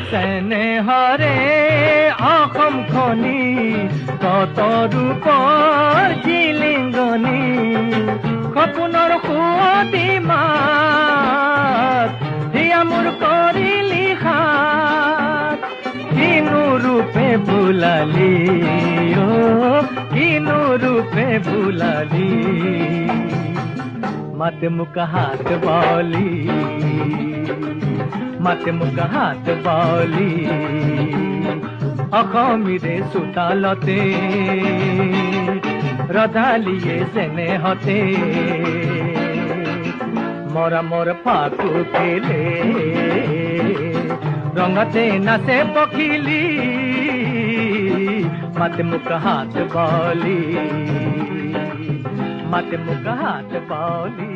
চেনেহৰে অসম খনি কত ৰূপৰ জিলিংগনি সপোনৰ সুৱতি মাত হিয়া মোৰ কৰিলি হাত কিনো ৰূপে বুলালি কিনো ৰূপে বুলালি মাতে মোক হাত বলি মাতে মোক হাত বলি অসমীৰে চোতালতে ৰধালিয়ে চেনেহতে মৰমৰ ফাকু খেলে ৰঙতে নাচে পখিলি মাতে মোক হাত বলি মাতে মোক হাত বলি